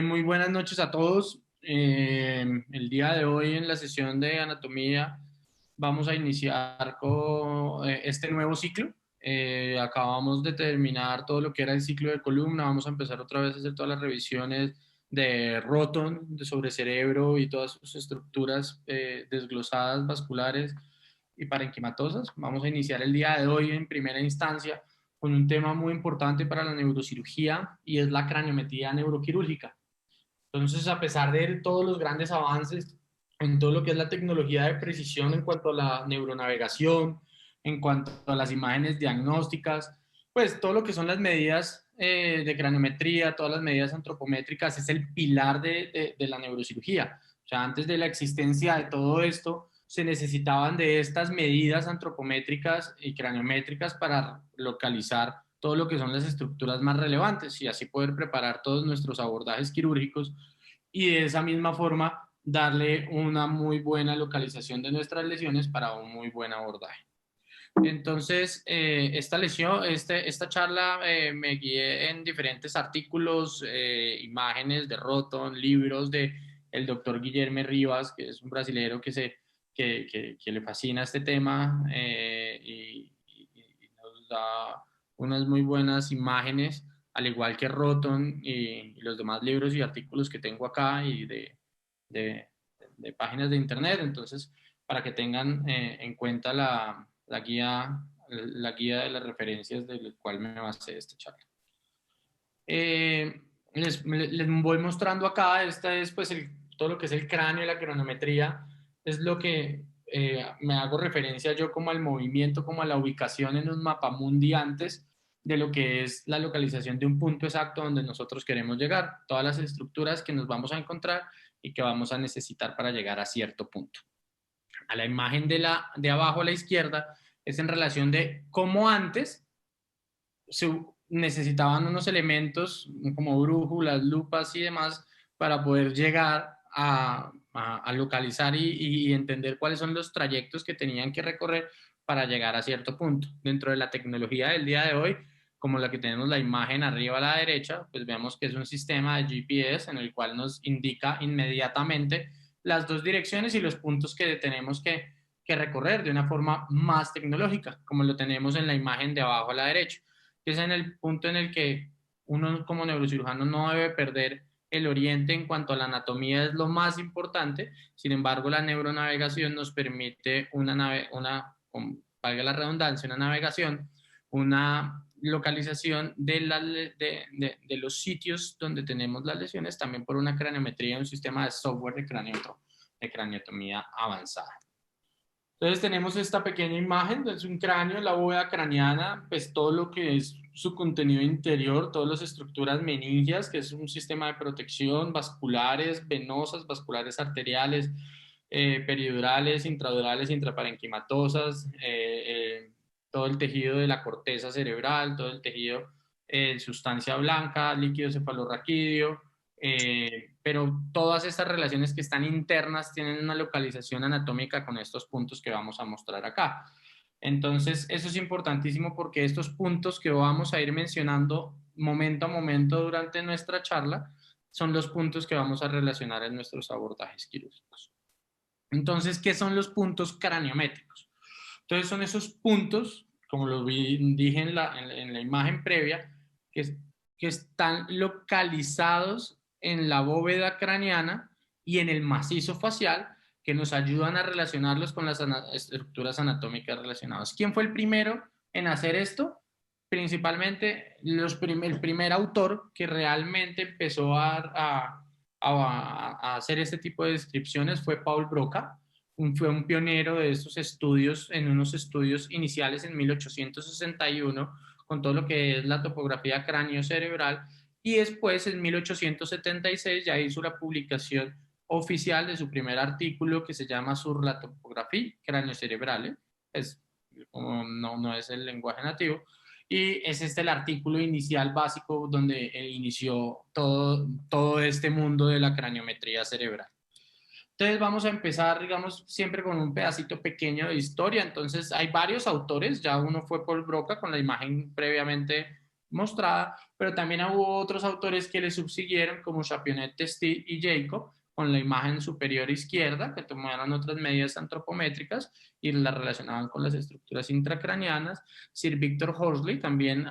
Muy buenas noches a todos. El día de hoy en la sesión de anatomía vamos a iniciar con este nuevo ciclo. Acabamos de terminar todo lo que era el ciclo de columna. Vamos a empezar otra vez a hacer todas las revisiones de Roton, de sobre cerebro y todas sus estructuras desglosadas, vasculares y parenquimatosas. Vamos a iniciar el día de hoy en primera instancia con un tema muy importante para la neurocirugía y es la craniometría neuroquirúrgica. Entonces, a pesar de todos los grandes avances en todo lo que es la tecnología de precisión en cuanto a la neuronavegación, en cuanto a las imágenes diagnósticas, pues todo lo que son las medidas de craniometría, todas las medidas antropométricas, es el pilar de la neurocirugía. O sea, antes de la existencia de todo esto, se necesitaban de estas medidas antropométricas y craniométricas para localizar todo lo que son las estructuras más relevantes y así poder preparar todos nuestros abordajes quirúrgicos y de esa misma forma darle una muy buena localización de nuestras lesiones para un muy buen abordaje. Entonces, esta charla me guié en diferentes artículos, imágenes de Roton, libros de el doctor Guilherme Rivas, que es un brasilero que le fascina este tema y nos da unas muy buenas imágenes, al igual que Roton y los demás libros y artículos que tengo acá y de, de páginas de internet. Entonces, para que tengan en cuenta la guía de las referencias del cual me basé esta charla. Les voy mostrando acá, esta es pues todo lo que es el cráneo y la cronometría, es lo que me hago referencia yo como al movimiento, como a la ubicación en un mapamundi antes de lo que es la localización de un punto exacto donde nosotros queremos llegar, todas las estructuras que nos vamos a encontrar y que vamos a necesitar para llegar a cierto punto. A la imagen de abajo a la izquierda es en relación de cómo antes se necesitaban unos elementos como brújulas, lupas y demás para poder llegar a localizar y entender cuáles son los trayectos que tenían que recorrer para llegar a cierto punto. Dentro de la tecnología del día de hoy, como la que tenemos la imagen arriba a la derecha, pues vemos que es un sistema de GPS en el cual nos indica inmediatamente las dos direcciones y los puntos que tenemos que recorrer de una forma más tecnológica, como lo tenemos en la imagen de abajo a la derecha, que es en el punto en el que uno como neurocirujano no debe perder el oriente en cuanto a la anatomía, es lo más importante. Sin embargo, la neuronavegación nos permite valga la redundancia, una navegación, una localización de los sitios donde tenemos las lesiones, también por una craniometría, un sistema de software de craniotomía avanzada. Entonces tenemos esta pequeña imagen, es un cráneo, la bóveda craneana, pues todo lo que es su contenido interior, todas las estructuras meningias, que es un sistema de protección, vasculares, venosas, vasculares arteriales, peridurales, intradurales, intraparenquimatosas, todo el tejido de la corteza cerebral, todo el tejido sustancia blanca, líquido cefalorraquídeo, pero todas estas relaciones que están internas tienen una localización anatómica con estos puntos que vamos a mostrar acá. Entonces, eso es importantísimo porque estos puntos que vamos a ir mencionando momento a momento durante nuestra charla son los puntos que vamos a relacionar en nuestros abordajes quirúrgicos. Entonces, ¿qué son los puntos craniométricos? Entonces, son esos puntos, como lo dije en la imagen previa, que están localizados en la bóveda craneana y en el macizo facial que nos ayudan a relacionarlos con las estructuras anatómicas relacionadas. ¿Quién fue el primero en hacer esto? Principalmente el primer autor que realmente empezó a hacer este tipo de descripciones fue Paul Broca. Fue un pionero de estos estudios en unos estudios iniciales en 1861 con todo lo que es la topografía cráneo-cerebral y después en 1876 ya hizo la publicación oficial de su primer artículo que se llama Sur la topografía cráneo-cerebral. Es, no es el lenguaje nativo. Y es este el artículo inicial básico donde él inició todo este mundo de la craniometría cerebral. Entonces vamos a empezar, digamos, siempre con un pedacito pequeño de historia. Entonces hay varios autores, ya uno fue Paul Broca con la imagen previamente mostrada, pero también hubo otros autores que le subsiguieron, como Chapionnet, Testi y Jacob, con la imagen superior izquierda, que tomaron otras medidas antropométricas y las relacionaban con las estructuras intracraneanas. Sir Victor Horsley también,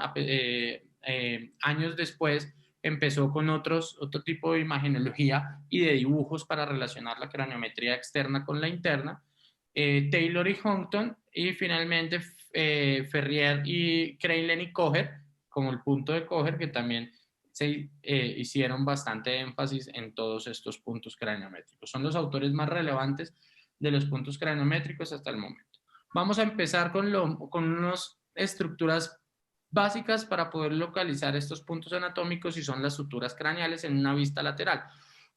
años después, empezó con otro tipo de imagenología y de dibujos para relacionar la craniometría externa con la interna. Taylor y Huntington, y finalmente Ferrier y Creylen y Kocher, como el punto de Kocher, que también se hicieron bastante énfasis en todos estos puntos craniométricos. Son los autores más relevantes de los puntos craniométricos hasta el momento. Vamos a empezar con unas estructuras básicas para poder localizar estos puntos anatómicos, y son las suturas craneales en una vista lateral.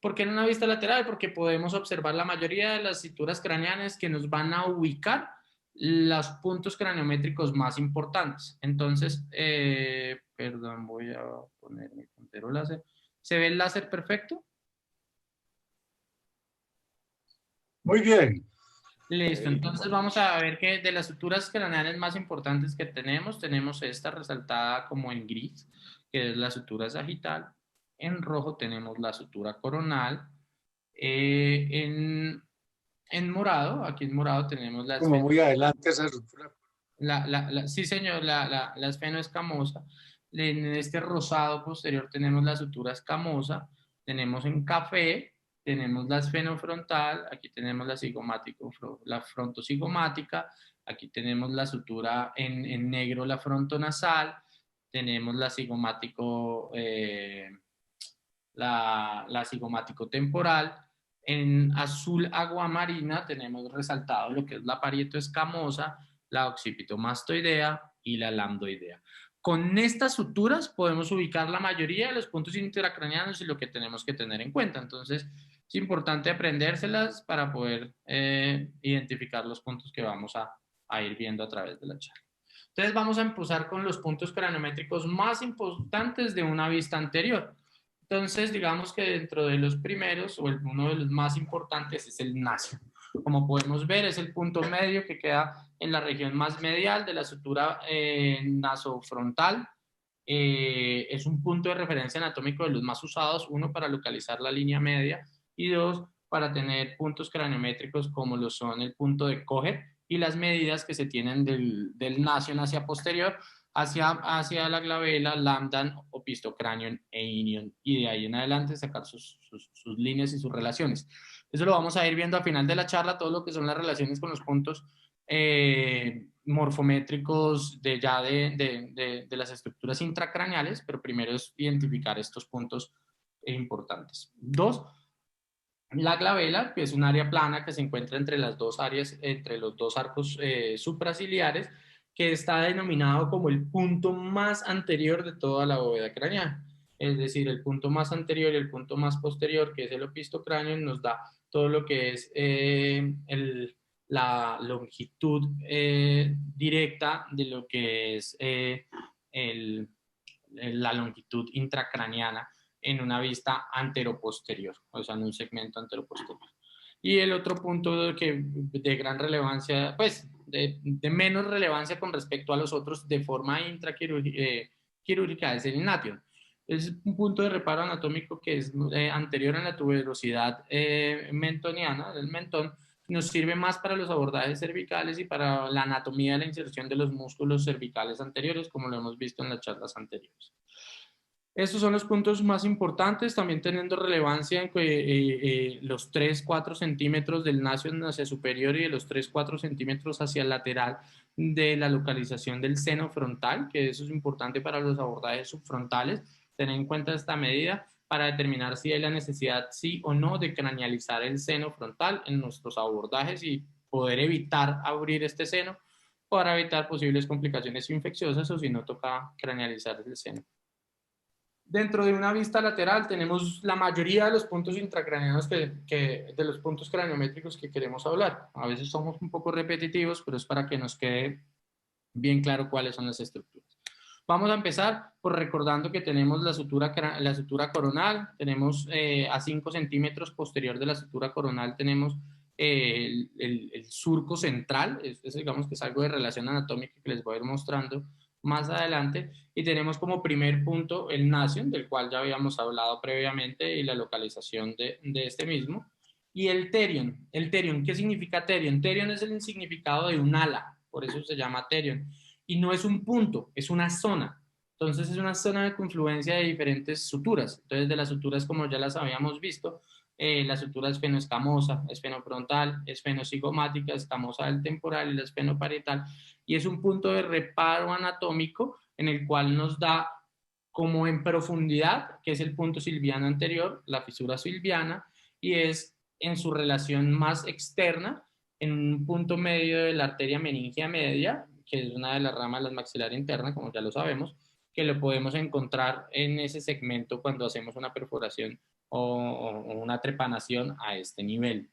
¿Por qué en una vista lateral? Porque podemos observar la mayoría de las suturas craneales que nos van a ubicar los puntos craniométricos más importantes. Entonces, perdón, voy a poner mi puntero láser. ¿Se ve el láser perfecto? Muy bien. Listo, entonces vamos a ver que de las suturas craneales más importantes que tenemos esta resaltada como en gris, que es la sutura sagital. En rojo tenemos la sutura coronal. Eh, en, en morado, aquí en morado tenemos la Como muy adelante esa estructura. sí, señor, la esfenoescamosa. En este rosado posterior tenemos la sutura escamosa. Tenemos en café, tenemos la esfenofrontal. Aquí tenemos la frontocigomática. Aquí tenemos la sutura en negro, la frontonasal. Tenemos la cigomático, la cigomático temporal. En azul aguamarina tenemos resaltado lo que es la parieto escamosa, la occipitomastoidea y la lambdoidea. Con estas suturas podemos ubicar la mayoría de los puntos intracraneanos y lo que tenemos que tener en cuenta. Entonces, es importante aprendérselas para poder identificar los puntos que vamos a ir viendo a través de la charla. Entonces, vamos a empezar con los puntos craniométricos más importantes de una vista anterior. Entonces, digamos que dentro de los primeros, uno de los más importantes es el nacio. Como podemos ver, es el punto medio que queda en la región más medial de la sutura nasofrontal. Es un punto de referencia anatómico de los más usados, uno para localizar la línea media y dos para tener puntos craniométricos como lo son el punto de Kocher y las medidas que se tienen del nacio hacia posterior hacia la glabela, lambda, opistocranion e inion, y de ahí en adelante sacar sus líneas y sus relaciones. Eso lo vamos a ir viendo al final de la charla, todo lo que son las relaciones con los puntos morfométricos de las estructuras intracraneales, pero primero es identificar estos puntos importantes. Dos, la glabela, que es un área plana que se encuentra entre las dos áreas, entre los dos arcos supraciliares, que está denominado como el punto más anterior de toda la bóveda craneal. Es decir, el punto más anterior y el punto más posterior, que es el opistocráneo, nos da todo lo que es la longitud directa de lo que es la longitud intracraneana en una vista anteroposterior, o sea, en un segmento anteroposterior. Y el otro punto de gran relevancia, pues de menos relevancia con respecto a los otros de forma intraquirúrgica, es el innatio. Es un punto de reparo anatómico que es anterior a la tuberosidad mentoniana, del mentón. Nos sirve más para los abordajes cervicales y para la anatomía de la inserción de los músculos cervicales anteriores, como lo hemos visto en las charlas anteriores. Estos son los puntos más importantes, también teniendo relevancia en que los 3-4 centímetros del nacio hacia superior y de los 3-4 centímetros hacia el lateral de la localización del seno frontal, que eso es importante para los abordajes subfrontales. Tener en cuenta esta medida para determinar si hay la necesidad, sí o no, de cranealizar el seno frontal en nuestros abordajes y poder evitar abrir este seno para evitar posibles complicaciones infecciosas, o si no, toca cranealizar el seno. Dentro de una vista lateral tenemos la mayoría de los puntos intracraneanos de los puntos craniométricos que queremos hablar. A veces somos un poco repetitivos, pero es para que nos quede bien claro cuáles son las estructuras. Vamos a empezar por recordando que tenemos la sutura coronal, tenemos a 5 centímetros posterior de la sutura coronal tenemos el surco central, digamos que es algo de relación anatómica que les voy a ir mostrando más adelante, y tenemos como primer punto el nación, del cual ya habíamos hablado previamente, y la localización de este mismo, y el terion. El terion, ¿qué significa terion? Terion es el significado de un ala, por eso se llama terion, y no es un punto, es una zona. Entonces es una zona de confluencia de diferentes suturas. Entonces de las suturas, como ya las habíamos visto, la sutura esfenoescamosa, esfenofrontal, esfenocigomática, escamosa del temporal y la esfenoparietal, y es un punto de reparo anatómico en el cual nos da como en profundidad, que es el punto silviano anterior, la fisura silviana, y es en su relación más externa, en un punto medio de la arteria meningia media, que es una de las ramas de la maxilar interna, como ya lo sabemos, que lo podemos encontrar en ese segmento cuando hacemos una perforación o una trepanación a este nivel.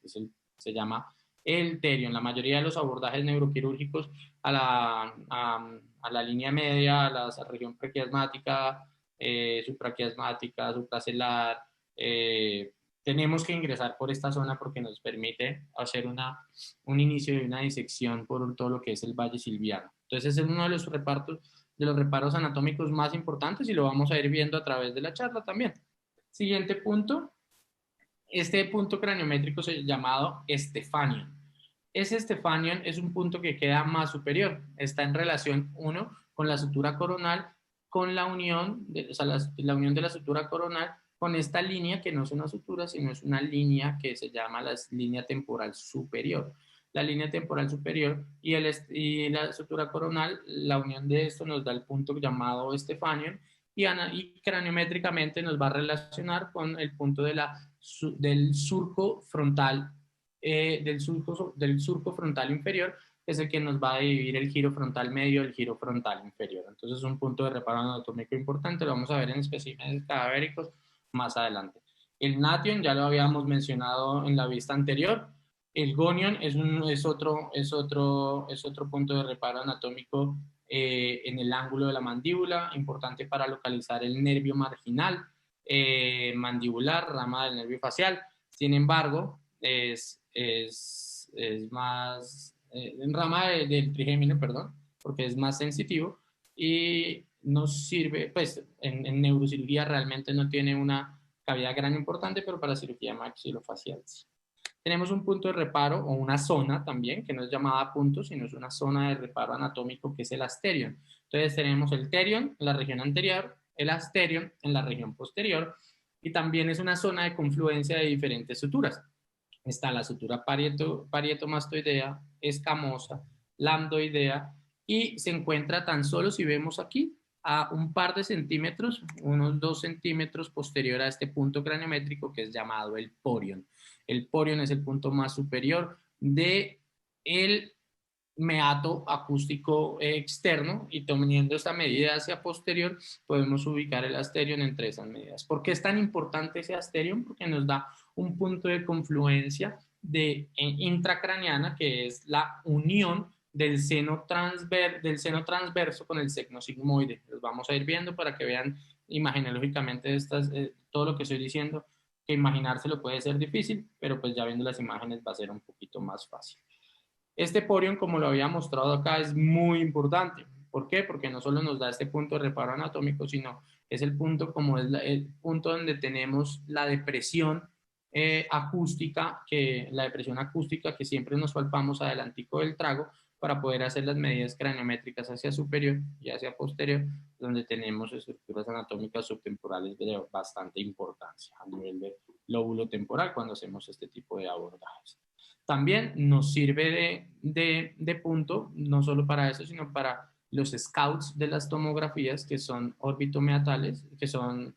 Se llama el terion. La mayoría de los abordajes neuroquirúrgicos a la línea media, a la región prequiasmática, supraquiasmática, supracelular, tenemos que ingresar por esta zona porque nos permite hacer un inicio de una disección por todo lo que es el valle silviano. Entonces, es uno de los reparos anatómicos más importantes y lo vamos a ir viendo a través de la charla también. Siguiente punto, este punto craniométrico es llamado Estefanion. Ese Estefanion es un punto que queda más superior, está en relación, uno, con la sutura coronal, con la unión la unión de la sutura coronal con esta línea que no es una sutura, sino es una línea que se llama la línea temporal superior. La línea temporal superior y la sutura coronal, la unión de esto nos da el punto llamado Estefanion y craniométricamente nos va a relacionar con el punto del surco frontal, del surco frontal inferior, que es el que nos va a dividir el giro frontal medio del giro frontal inferior. Entonces es un punto de reparo anatómico importante, lo vamos a ver en especímenes cadavéricos más adelante. El nation ya lo habíamos mencionado en la vista anterior. El gonion es otro punto de reparo anatómico en el ángulo de la mandíbula, importante para localizar el nervio marginal mandibular, rama del nervio facial. Sin embargo, es más en rama del trigémino, perdón, porque es más sensitivo y nos sirve, pues en neurocirugía realmente no tiene una cavidad gran importante, pero para cirugía maxilofacial sí. Tenemos un punto de reparo o una zona también, que no es llamada punto, sino es una zona de reparo anatómico que es el asterion. Entonces tenemos el terion en la región anterior, el asterion en la región posterior, y también es una zona de confluencia de diferentes suturas. Está la sutura parietomastoidea, escamosa, lambdoidea, y se encuentra tan solo, si vemos aquí, a un par de centímetros, unos 2 centímetros posterior a este punto craniométrico que es llamado el porion. El porion es el punto más superior del meato acústico externo y teniendo esta medida hacia posterior podemos ubicar el asterion entre esas medidas. ¿Por qué es tan importante ese asterion? Porque nos da un punto de confluencia intracraniana que es la unión del seno transverso con el seno sigmoide. Los vamos a ir viendo para que vean imagenológicamente todo lo que estoy diciendo, que imaginárselo puede ser difícil, pero pues ya viendo las imágenes va a ser un poquito más fácil. Este porion, como lo había mostrado acá, es muy importante. ¿Por qué? Porque no solo nos da este punto de reparo anatómico, sino es el punto como es el punto donde tenemos la depresión acústica, que siempre nos palpamos adelantico del trago para poder hacer las medidas craniométricas hacia superior y hacia posterior, donde tenemos estructuras anatómicas subtemporales de bastante importancia a nivel del lóbulo temporal cuando hacemos este tipo de abordajes. También nos sirve de punto, no solo para eso, sino para los scouts de las tomografías, que son orbitomeatales, que son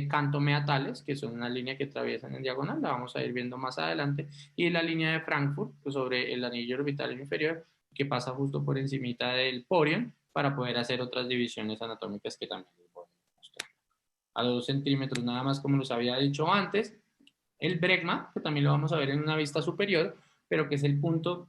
cantomeatales, que son una línea que atraviesan en diagonal, la vamos a ir viendo más adelante, y la línea de Frankfurt, pues sobre el anillo orbital inferior, que pasa justo por encimita del porion, para poder hacer otras divisiones anatómicas que también les voy a mostrar. A 2 centímetros nada más, como los había dicho antes, el bregma, que también lo vamos a ver en una vista superior, pero que es el punto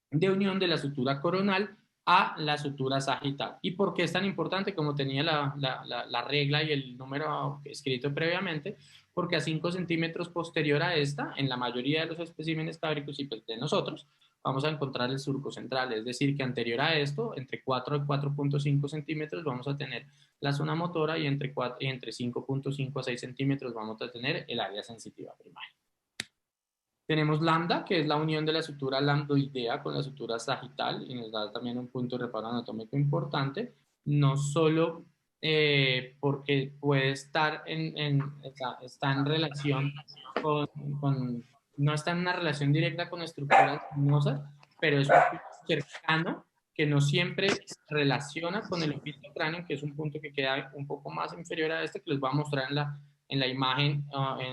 de unión de la sutura coronal a la sutura sagital. ¿Y por qué es tan importante? Como tenía la regla y el número escrito previamente, porque a 5 centímetros posterior a esta, en la mayoría de los especímenes cadávéricos y pues de nosotros, vamos a encontrar el surco central, es decir, que anterior a esto, entre 4 y 4.5 centímetros vamos a tener la zona motora y entre 5.5 a 6 centímetros vamos a tener el área sensitiva primaria. Tenemos lambda, que es la unión de la sutura lambdoidea con la sutura sagital y nos da también un punto de reparo anatómico importante, no solo porque puede estar está en relación con, con, no está en una relación directa con estructuras espinosas, pero es un punto cercano que no siempre se relaciona con el opistocráneo, que es un punto que queda un poco más inferior a este, que les voy a mostrar en la imagen,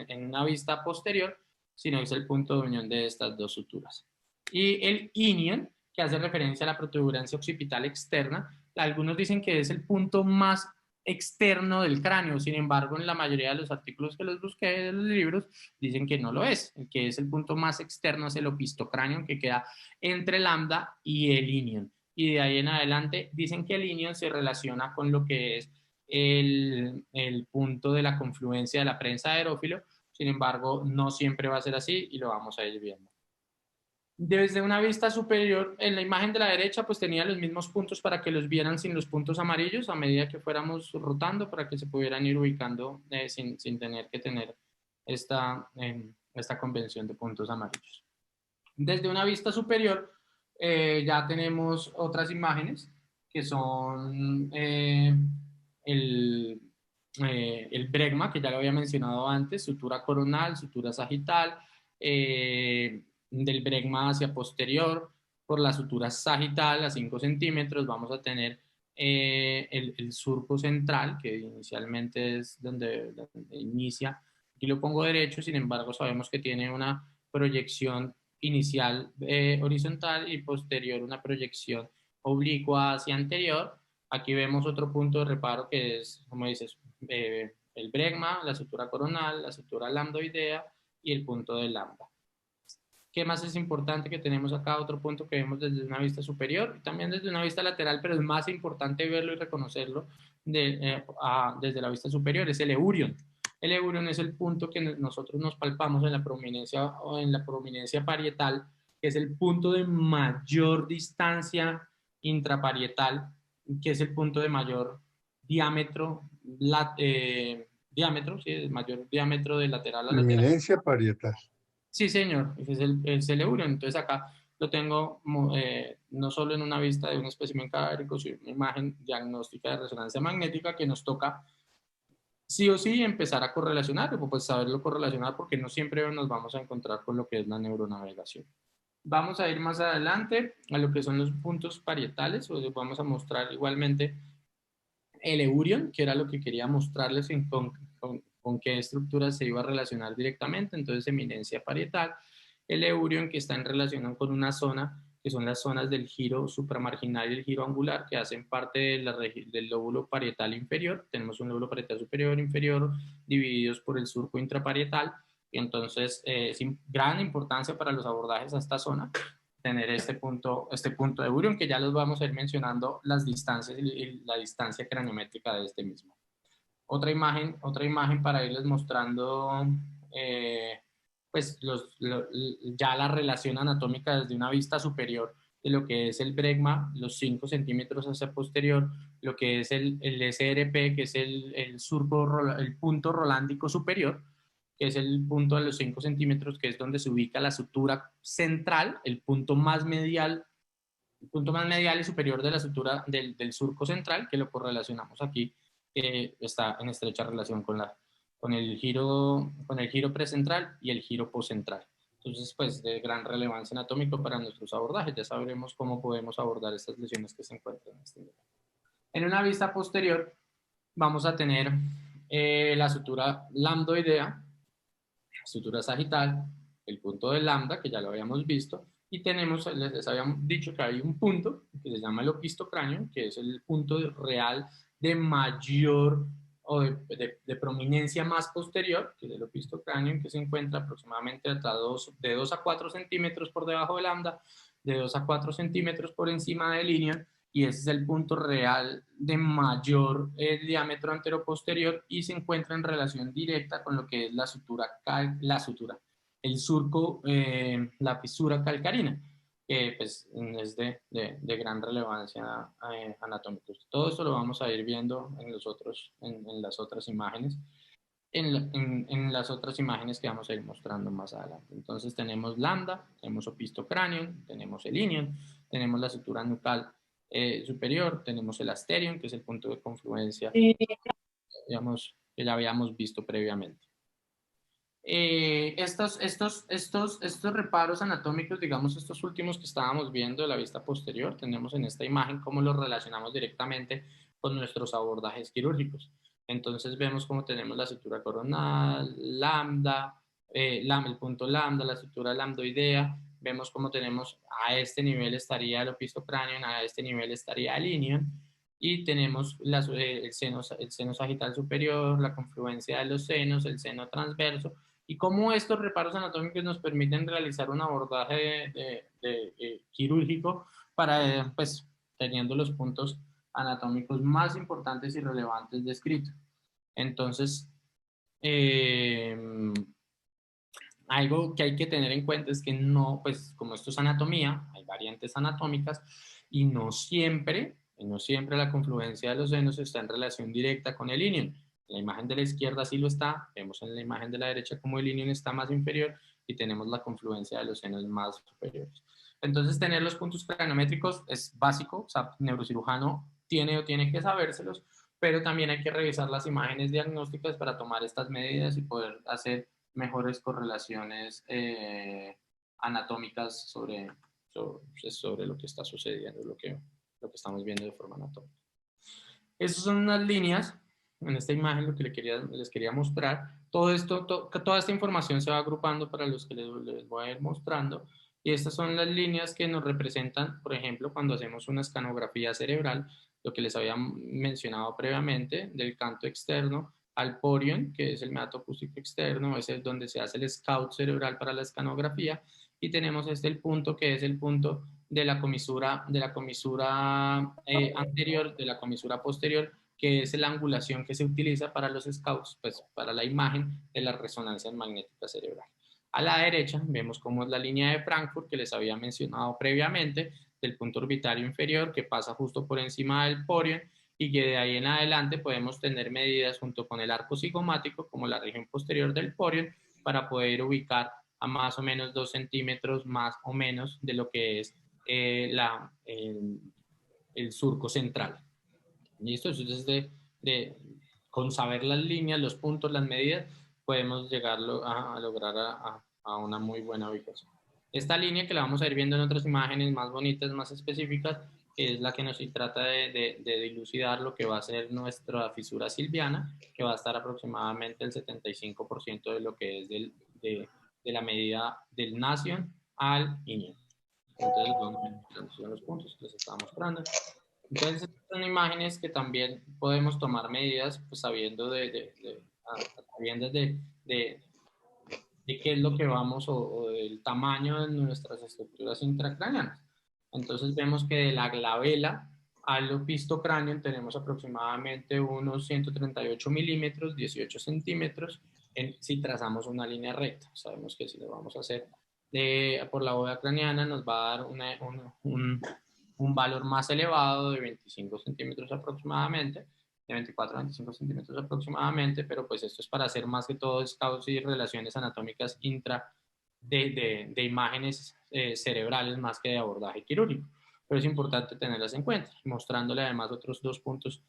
en una vista posterior, sino es el punto de unión de estas dos suturas. Y el inion, que hace referencia a la protuberancia occipital externa, algunos dicen que es el punto más externo del cráneo, sin embargo, en la mayoría de los artículos que los busqué de los libros, dicen que no lo es, el que es el punto más externo es el opistocráneo, que queda entre lambda y el inion. Y de ahí en adelante dicen que el inion se relaciona con lo que es el punto de la confluencia de la prensa aerófilo. Sin embargo, no siempre va a ser así y lo vamos a ir viendo. Desde una vista superior, en la imagen de la derecha, pues tenía los mismos puntos para que los vieran sin los puntos amarillos a medida que fuéramos rotando para que se pudieran ir ubicando sin tener que tener esta convención de puntos amarillos. Desde una vista superior, ya tenemos otras imágenes que son el bregma, que ya lo había mencionado antes, sutura coronal, sutura sagital, del bregma hacia posterior, por la sutura sagital a 5 centímetros, vamos a tener el surco central, que inicialmente es donde inicia. Aquí lo pongo derecho, sin embargo sabemos que tiene una proyección inicial horizontal y posterior una proyección oblicua hacia anterior. Aquí vemos otro punto de reparo que es, como dices, el bregma, la sutura coronal, la sutura lambdoidea y el punto de lambda. ¿Qué más es importante que tenemos acá? Otro punto que vemos desde una vista superior y también desde una vista lateral, pero es más importante verlo y reconocerlo desde la vista superior, es el eurion. El eurion es el punto que nosotros nos palpamos en la prominencia parietal, que es el punto de mayor distancia intraparietal, que es el punto de mayor diámetro, sí, el mayor diámetro de lateral a lateral. Eminencia parietal. Sí, señor, es el euro. Entonces acá lo tengo no solo en una vista de un espécimen cadavérico, sino una imagen diagnóstica de resonancia magnética que nos toca sí o sí empezar a correlacionar, o pues saberlo correlacionar porque no siempre nos vamos a encontrar con lo que es la neuronavegación. Vamos a ir más adelante a lo que son los puntos parietales, o vamos a mostrar igualmente el eurion, que era lo que quería mostrarles con qué estructuras se iba a relacionar directamente. Entonces, eminencia parietal, el eurion, que está en relación con una zona, que son las zonas del giro supramarginal y el giro angular, que hacen parte del lóbulo parietal inferior. Tenemos un lóbulo parietal superior e inferior, divididos por el surco intraparietal. Y entonces, es gran importancia para los abordajes a esta zona tener este punto de eurion, que ya los vamos a ir mencionando las distancias y la distancia craniométrica de este mismo. Otra imagen para irles mostrando pues ya la relación anatómica desde una vista superior de lo que es el bregma, los 5 centímetros hacia posterior, lo que es el SRP, que es el surco, el punto rolándico superior, que es el punto de los 5 centímetros, que es donde se ubica la sutura central, el punto más medial y superior de la sutura del surco central, que lo correlacionamos aquí, que está en estrecha relación con el giro precentral y el giro postcentral. Entonces, pues, de gran relevancia anatómica para nuestros abordajes. Ya sabremos cómo podemos abordar estas lesiones que se encuentran en este nivel. En una vista posterior, vamos a tener la sutura lambdoidea, sutura sagital, el punto de lambda, que ya lo habíamos visto, y les habíamos dicho que hay un punto que se llama el opistocráneo, que es el punto real de mayor o de prominencia más posterior, que es el opistocráneo, que se encuentra aproximadamente de 2 a 4 centímetros por debajo de lambda, de 2 a 4 centímetros por encima del inion, y ese es el punto real de mayor diámetro anteroposterior y se encuentra en relación directa con lo que es el surco, la fisura calcarina. que pues, es de gran relevancia anatómica. Todo esto lo vamos a ir viendo en las otras imágenes. En las otras imágenes que vamos a ir mostrando más adelante. Entonces tenemos lambda, tenemos opistocranium, tenemos el ilion, tenemos la sutura nucal superior, tenemos el asterion, que es el punto de confluencia, digamos, que ya habíamos visto previamente. Estos reparos anatómicos, digamos, estos últimos que estábamos viendo de la vista posterior, tenemos en esta imagen cómo los relacionamos directamente con nuestros abordajes quirúrgicos. Entonces vemos cómo tenemos la sutura coronal, lambda, el punto lambda, la sutura lambdoidea, vemos cómo tenemos a este nivel estaría el opistocráneo, a este nivel estaría el ilion, y tenemos el seno sagital superior, la confluencia de los senos, el seno transverso, y cómo estos reparos anatómicos nos permiten realizar un abordaje quirúrgico para, pues, teniendo los puntos anatómicos más importantes y relevantes descritos. Entonces, algo que hay que tener en cuenta es que no, pues como esto es anatomía, hay variantes anatómicas y no siempre la confluencia de los senos está en relación directa con el ilion. En la imagen de la izquierda sí lo está, vemos en la imagen de la derecha como el ilion está más inferior y tenemos la confluencia de los senos más superiores. Entonces, tener los puntos craniométricos es básico, o sea, neurocirujano tiene que sabérselos, pero también hay que revisar las imágenes diagnósticas para tomar estas medidas y poder hacer mejores correlaciones anatómicas sobre lo que está sucediendo, lo que estamos viendo de forma anatómica. Esas son unas líneas, en esta imagen lo que les quería mostrar. Toda esta información se va agrupando para los que les voy a ir mostrando. Y estas son las líneas que nos representan, por ejemplo, cuando hacemos una escanografía cerebral, lo que les había mencionado previamente, del canto externo al porion, que es el meato acústico externo, es donde se hace el scout cerebral para la escanografía, y tenemos el punto que es el punto de la comisura anterior, de la comisura posterior, que es la angulación que se utiliza para los scouts, pues para la imagen de la resonancia magnética cerebral. A la derecha vemos cómo es la línea de Frankfurt que les había mencionado previamente, del punto orbitario inferior que pasa justo por encima del porion y que de ahí en adelante podemos tener medidas junto con el arco cigomático como la región posterior del porion para poder ubicar a más o menos 2 centímetros más o menos de lo que es el surco central. ¿Listo? Entonces, con saber las líneas, los puntos, las medidas, podemos llegar a lograr a una muy buena ubicación. Esta línea que la vamos a ir viendo en otras imágenes más bonitas, más específicas, es la que nos trata de dilucidar lo que va a ser nuestra fisura silviana, que va a estar aproximadamente el 75% de lo que es de la medida del nasion al ilion. Entonces, son los puntos que les estaba mostrando. Entonces, son imágenes que también podemos tomar medidas, pues sabiendo de qué es lo que vamos o del tamaño de nuestras estructuras intracraneanas. Entonces, vemos que de la glabela al opistocráneo tenemos aproximadamente unos 138 milímetros, 18 centímetros, si trazamos una línea recta. Sabemos que si lo vamos a hacer por la bóveda craneana nos va a dar un valor más elevado de 25 centímetros aproximadamente, de 24 a 25 centímetros aproximadamente, pero pues esto es para hacer más que todo scouts y relaciones anatómicas de imágenes cerebrales más que de abordaje quirúrgico. Pero es importante tenerlas en cuenta, mostrándole además otros dos puntos,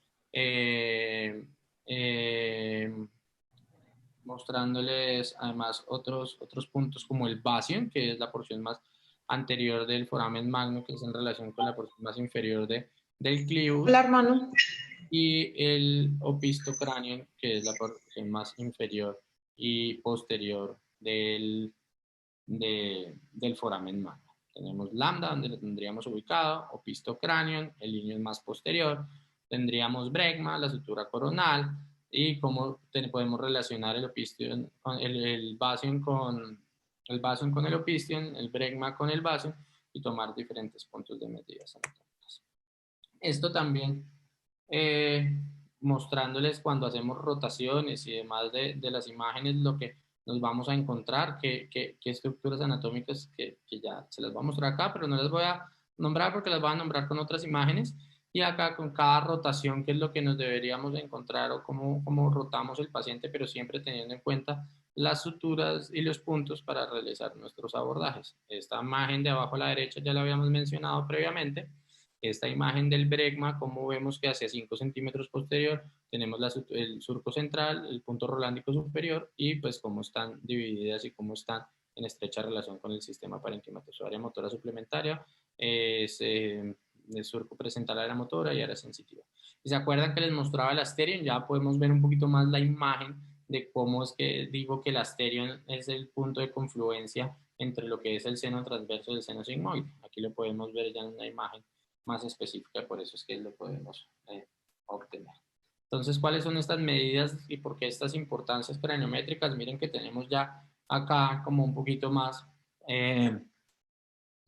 mostrándoles además otros puntos como el bastion, que es la porción más anterior del foramen magno, que es en relación con la porción más inferior del clivus. Hola, hermano. Y el opistocráneo, que es la porción más inferior y posterior del foramen magno. Tenemos lambda, donde lo tendríamos ubicado, opistocráneo, el ilion más posterior, tendríamos bregma, la sutura coronal, y cómo podemos relacionar el opistion, el bastion con el opistion, el bregma con el bastion, y tomar diferentes puntos de medidas anatómicas. Esto también mostrándoles cuando hacemos rotaciones y demás de las imágenes, lo que nos vamos a encontrar, qué estructuras anatómicas que ya se las voy a mostrar acá, pero no las voy a nombrar porque las voy a nombrar con otras imágenes. Y acá con cada rotación, qué es lo que nos deberíamos de encontrar o cómo rotamos el paciente, pero siempre teniendo en cuenta las suturas y los puntos para realizar nuestros abordajes. Esta imagen de abajo a la derecha ya la habíamos mencionado previamente. Esta imagen del bregma, como vemos que hacia 5 centímetros posterior tenemos el surco central, el punto rolándico superior y pues cómo están divididas y cómo están en estrecha relación con el sistema parénquima. Su área motora suplementaria es el surco presental área motora y área sensitiva. Y se acuerdan que les mostraba el asterion, ya podemos ver un poquito más la imagen de cómo es que digo que el asterion es el punto de confluencia entre lo que es el seno transverso y el seno sigmoide. Aquí lo podemos ver ya en una imagen más específica, por eso es que lo podemos obtener. Entonces, ¿cuáles son estas medidas y por qué estas importancias craniométricas? Miren que tenemos ya acá como un poquito más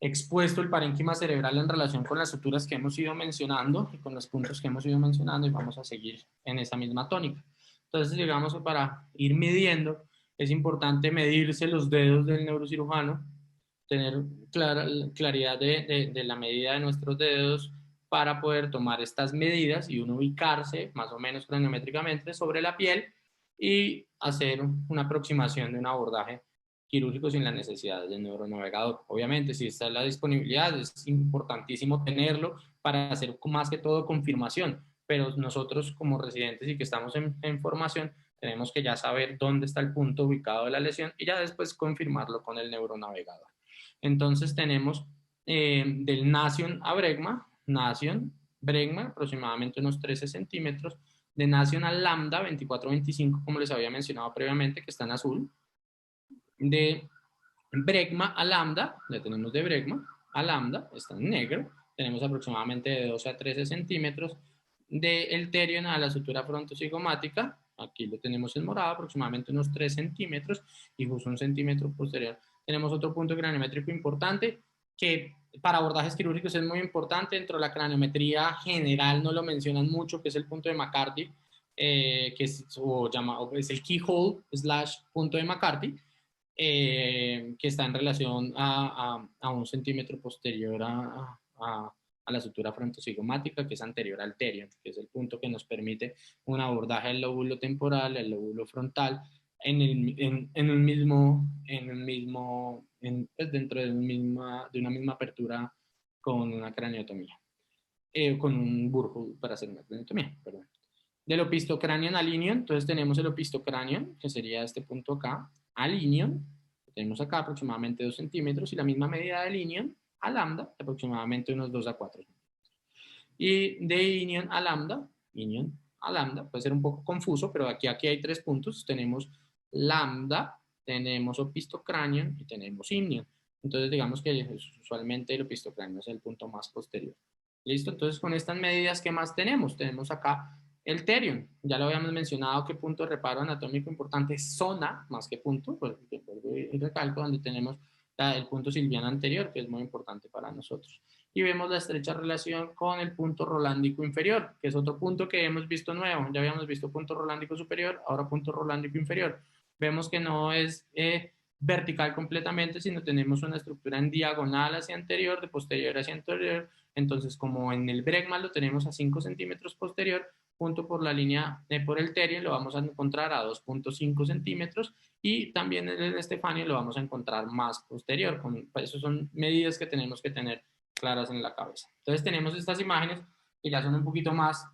expuesto el parénquima cerebral en relación con las suturas que hemos ido mencionando y con los puntos que hemos ido mencionando y vamos a seguir en esa misma tónica. Entonces, digamos que para ir midiendo, es importante medirse los dedos del neurocirujano, tener claridad de la medida de nuestros dedos para poder tomar estas medidas y uno ubicarse más o menos craniométricamente sobre la piel y hacer una aproximación de un abordaje quirúrgico sin la necesidad del neuronavegador. Obviamente, si está la disponibilidad, es importantísimo tenerlo para hacer más que todo confirmación, pero nosotros como residentes y que estamos en formación, tenemos que ya saber dónde está el punto ubicado de la lesión y ya después confirmarlo con el neuronavegador. Entonces tenemos del nasion a bregma, nasion, bregma, aproximadamente unos 13 centímetros, de nasion a lambda, 24-25, como les había mencionado previamente, que está en azul, de bregma a lambda, ya tenemos de bregma a lambda, está en negro, tenemos aproximadamente de 12 a 13 centímetros, del terion a la sutura frontocigomática, aquí lo tenemos en morado, aproximadamente unos 3 centímetros, y justo un centímetro posterior tenemos otro punto craniométrico importante, que para abordajes quirúrgicos es muy importante, dentro de la craniometría general no lo mencionan mucho, que es el punto de McCarthy, que es, es el keyhole / punto de McCarthy, que está en relación a un centímetro posterior a la sutura frontocigomática, que es anterior al terion, que es el punto que nos permite un abordaje del lóbulo temporal, el lóbulo frontal, pues dentro de una misma apertura con una craniotomía, con un burjo para hacer una craniotomía, perdón. Del opistocranion al ilion, entonces tenemos el opistocranion, que sería este punto acá, al ilion, tenemos acá aproximadamente 2 centímetros, y la misma medida del ilion a lambda, aproximadamente unos 2 a 4 centímetros. Y de ilion a lambda, puede ser un poco confuso, pero aquí hay 3 puntos, tenemos lambda, tenemos opistocranion y tenemos ilion. Entonces digamos que usualmente el opistocranion es el punto más posterior. ¿Listo? Entonces con estas medidas, ¿qué más tenemos? Tenemos acá el terion, ya lo habíamos mencionado, que punto de reparo anatómico importante, zona más que punto, pues y recalco, donde tenemos el punto silviano anterior, que es muy importante para nosotros. Y vemos la estrecha relación con el punto rolándico inferior, que es otro punto que hemos visto nuevo. Ya habíamos visto punto rolándico superior, ahora punto rolándico inferior. Vemos que no es vertical completamente, sino tenemos una estructura en diagonal hacia anterior, de posterior hacia anterior. Entonces, como en el bregma lo tenemos a 5 centímetros posterior, punto por la línea por el terion lo vamos a encontrar a 2.5 centímetros, y también en el estefanio lo vamos a encontrar más posterior. Eso son medidas que tenemos que tener claras en la cabeza. Entonces tenemos estas imágenes que ya son un poquito más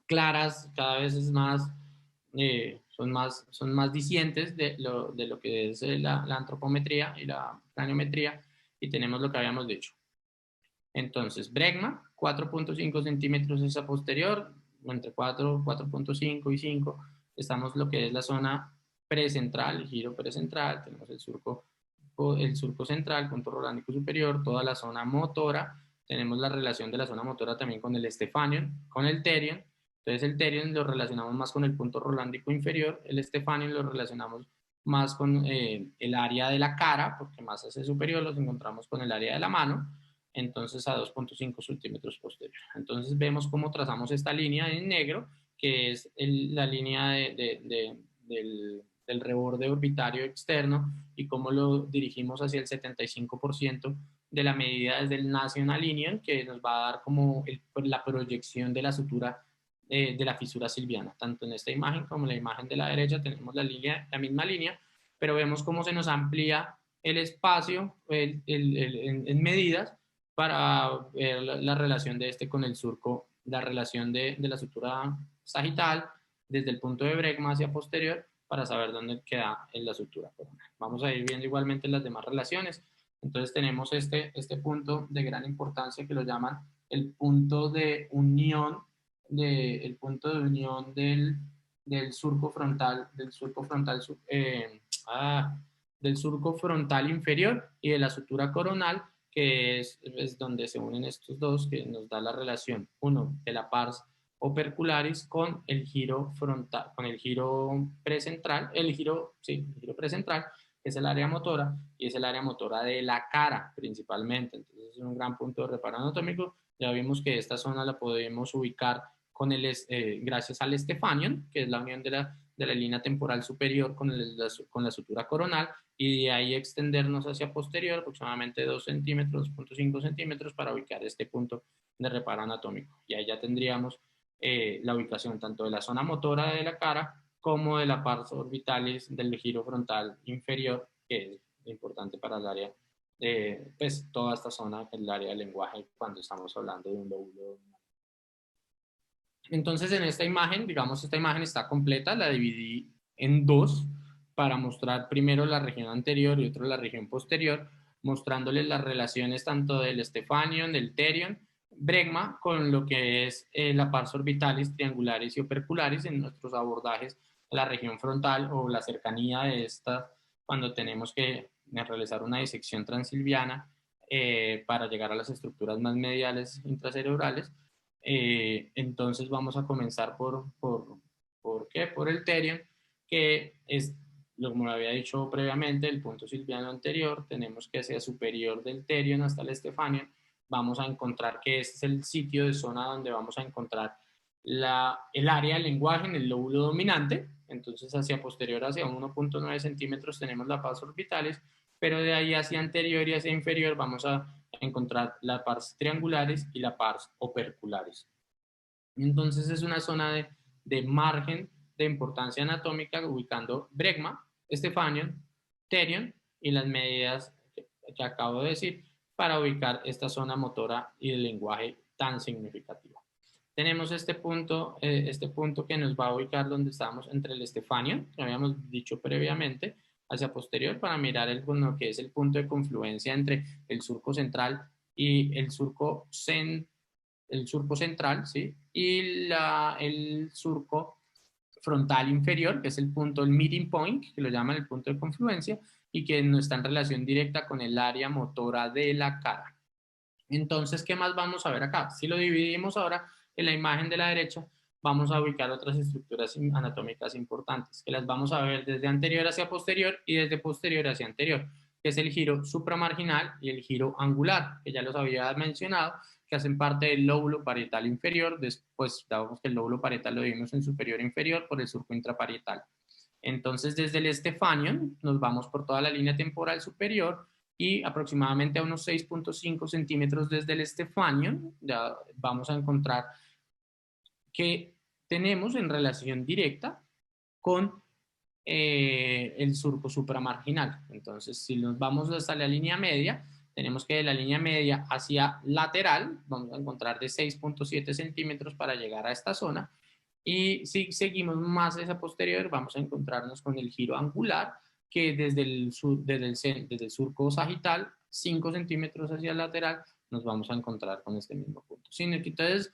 claras, cada vez es más, son más dicientes de lo que es la antropometría y la craniometría, y tenemos lo que habíamos dicho. Entonces, bregma, 4.5 centímetros es a posterior, entre 4, 4.5 y 5, estamos lo que es la zona precentral, el giro precentral, tenemos el surco central, punto rolándico superior, toda la zona motora, tenemos la relación de la zona motora también con el estefanio, con el terion. Entonces el terion lo relacionamos más con el punto rolándico inferior, el estefanio lo relacionamos más con el área de la cara, porque más hacia superior los encontramos con el área de la mano, entonces a 2.5 centímetros posterior. Entonces vemos cómo trazamos esta línea en negro, que es la línea del reborde orbitario externo y cómo lo dirigimos hacia el 75% de la medida desde el National Linear, que nos va a dar como la proyección de la sutura de la fisura silviana. Tanto en esta imagen como en la imagen de la derecha tenemos la misma línea, pero vemos cómo se nos amplía el espacio en medidas para ver la relación de este con el surco, la relación de la sutura sagital desde el punto de bregma hacia posterior para saber dónde queda en la sutura coronal. Vamos a ir viendo igualmente las demás relaciones. Entonces tenemos este punto de gran importancia que lo llaman el punto de unión, el punto de unión del surco frontal, del surco frontal inferior y de la sutura coronal, que es donde se unen estos dos, que nos da la relación, uno, de la pars opercularis con el giro frontal, con el giro precentral, el giro precentral, que es el área motora, y es el área motora de la cara principalmente. Entonces es un gran punto de reparo anatómico. Ya vimos que esta zona la podemos ubicar gracias al Stephanion, que es la unión de la línea temporal superior con la sutura coronal, y de ahí extendernos hacia posterior, aproximadamente 2 centímetros, 2.5 centímetros, para ubicar este punto de reparo anatómico. Y ahí ya tendríamos la ubicación tanto de la zona motora de la cara como de la pars orbitalis del giro frontal inferior, que es importante para el área, pues toda esta zona, el área del lenguaje, cuando estamos hablando de un lóbulo. Entonces en esta imagen, digamos, esta imagen está completa, la dividí en dos para mostrar primero la región anterior y otro la región posterior, mostrándoles las relaciones tanto del Stephanion, del Therion, bregma, con lo que es la pars orbitalis, triangularis y opercularis en nuestros abordajes a la región frontal o la cercanía de esta cuando tenemos que realizar una disección transilviana para llegar a las estructuras más mediales intracerebrales. Entonces vamos a comenzar ¿por qué? Por el Therion, que es, como lo había dicho previamente, el punto silviano anterior. Tenemos que hacia superior del Therion hasta el Stephanion vamos a encontrar que este es el sitio de zona donde vamos a encontrar el área del lenguaje en el lóbulo dominante. Entonces hacia posterior, hacia 1.9 centímetros, tenemos la pars orbitalis, pero de ahí hacia anterior y hacia inferior vamos a encontrar la pars triangularis y la pars opercularis. Entonces es una zona de margen de importancia anatómica, ubicando bregma, Stephanion, Therion y las medidas que acabo de decir para ubicar esta zona motora y el lenguaje tan significativa. Tenemos este punto que nos va a ubicar donde estamos entre el Stephanion, que habíamos dicho previamente, hacia posterior, para mirar lo que es el punto de confluencia entre el surco central y el surco central, ¿sí? Y el surco frontal inferior, que es el punto, el meeting point, que lo llaman el punto de confluencia, y que no está en relación directa con el área motora de la cara. Entonces, ¿qué más vamos a ver acá? Si lo dividimos ahora en la imagen de la derecha, vamos a ubicar otras estructuras anatómicas importantes, que las vamos a ver desde anterior hacia posterior y desde posterior hacia anterior, que es el giro supramarginal y el giro angular, que ya los había mencionado, que hacen parte del lóbulo parietal inferior. Después, damos que el lóbulo parietal lo dividimos en superior e inferior por el surco intraparietal. Entonces, desde el Stephanion nos vamos por toda la línea temporal superior y aproximadamente a unos 6.5 centímetros desde el Stephanion ya vamos a encontrar que tenemos en relación directa con el surco supramarginal. Entonces, si nos vamos hasta la línea media, tenemos que de la línea media hacia lateral, vamos a encontrar de 6.7 centímetros para llegar a esta zona. Y si seguimos más hacia posterior, vamos a encontrarnos con el giro angular, que desde el surco sagital, 5 centímetros hacia el lateral, nos vamos a encontrar con este mismo punto. Entonces,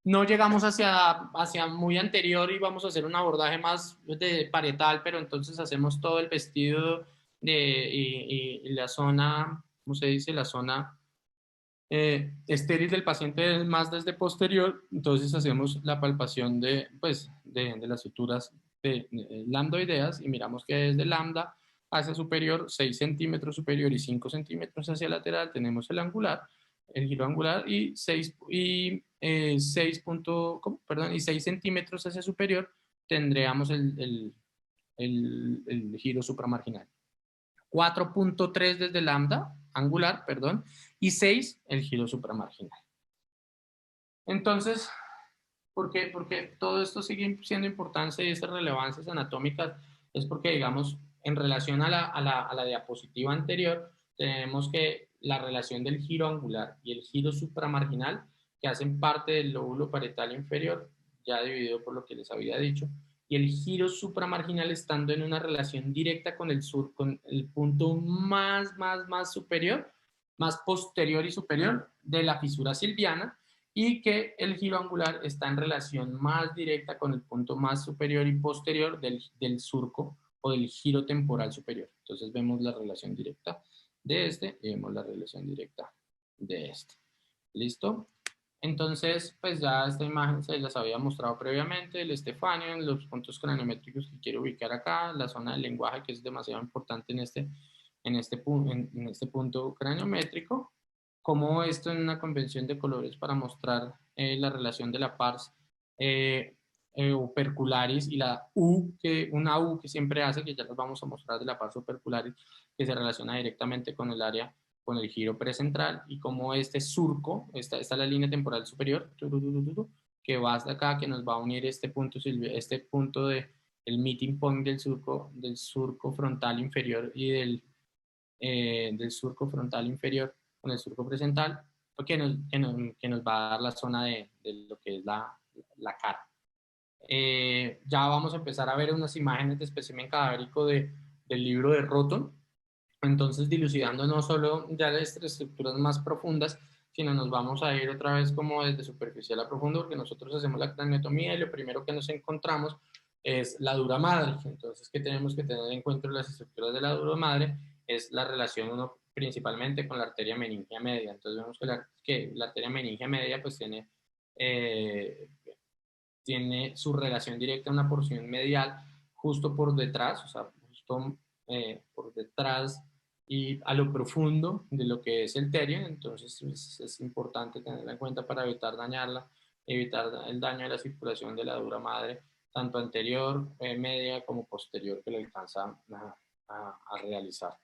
no llegamos hacia muy anterior y vamos a hacer un abordaje más de parietal, pero entonces hacemos todo el vestido y la zona, ¿cómo se dice? La zona estéril del paciente más desde posterior. Entonces hacemos la palpación de las suturas lambdoideas y miramos que desde lambda hacia superior, 6 centímetros superior y 5 centímetros hacia lateral, tenemos el angular, el giro angular, y 6 centímetros hacia superior tendríamos el giro supramarginal. 4.3 desde lambda, angular, perdón, y 6 el giro supramarginal. Entonces, porque todo esto sigue siendo importante y estas relevancias anatómicas? Es porque, digamos, en relación a la diapositiva anterior, tenemos que la relación del giro angular y el giro supramarginal, que hacen parte del lóbulo parietal inferior, ya dividido por lo que les había dicho, y el giro supramarginal estando en una relación directa con con el punto más superior, más posterior y superior de la fisura silviana, y que el giro angular está en relación más directa con el punto más superior y posterior del surco o del giro temporal superior. Entonces vemos la relación directa de este y vemos la relación directa de este. ¿Listo? Entonces, pues ya esta imagen se las había mostrado previamente, el estefanio, los puntos craniométricos que quiero ubicar acá, la zona del lenguaje que es demasiado importante en este punto craniométrico, como esto en una convención de colores para mostrar la relación de la pars opercularis y la U, una U que siempre hace, que ya les vamos a mostrar de la pars opercularis, que se relaciona directamente con el área, con el giro precentral, y como este surco, esta es la línea temporal superior, que va hasta acá, que nos va a unir este punto de el meeting point del surco frontal inferior y del surco frontal inferior con el surco presental, que nos va a dar la zona de lo que es la cara. Ya vamos a empezar a ver unas imágenes de espécimen cadavérico del libro de Roton, entonces dilucidando no solo ya las estructuras más profundas, sino nos vamos a ir otra vez como desde superficial a profundo, porque nosotros hacemos la craniotomía y lo primero que nos encontramos es la dura madre. Entonces, ¿qué tenemos que tener en cuenta en las estructuras de la dura madre? Es la relación uno principalmente con la arteria meningia media. Entonces vemos que la arteria meningia media pues eh, tiene su relación directa a una porción medial justo por detrás, o sea, justo por detrás y a lo profundo de lo que es el terion. Entonces es importante tenerla en cuenta para evitar dañarla, evitar el daño de la circulación de la dura madre, tanto anterior, media como posterior, que le alcanza a realizar.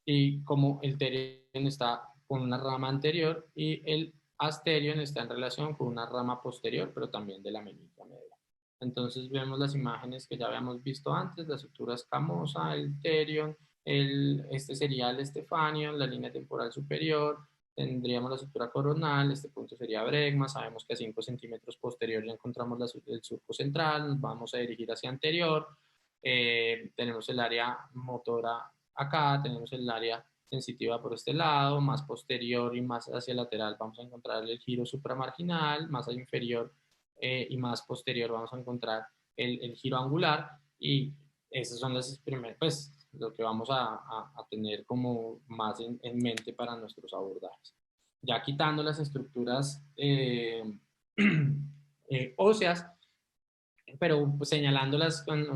Y como el terion está con una rama anterior y el asterion está en relación con una rama posterior, pero también de la meningia media. Entonces vemos las imágenes que ya habíamos visto antes, la sutura escamosa, el terion, este sería el estefanio, la línea temporal superior, tendríamos la sutura coronal, este punto sería bregma, sabemos que a 5 centímetros posterior ya encontramos el surco central, nos vamos a dirigir hacia anterior, tenemos el área motora acá, tenemos el área sensitiva por este lado, más posterior y más hacia lateral vamos a encontrar el giro supramarginal, más inferior y más posterior vamos a encontrar el giro angular, y esas son las primeras, pues lo que vamos a tener como más en mente para nuestros abordajes. Ya quitando las estructuras óseas, pero pues, señalándolas con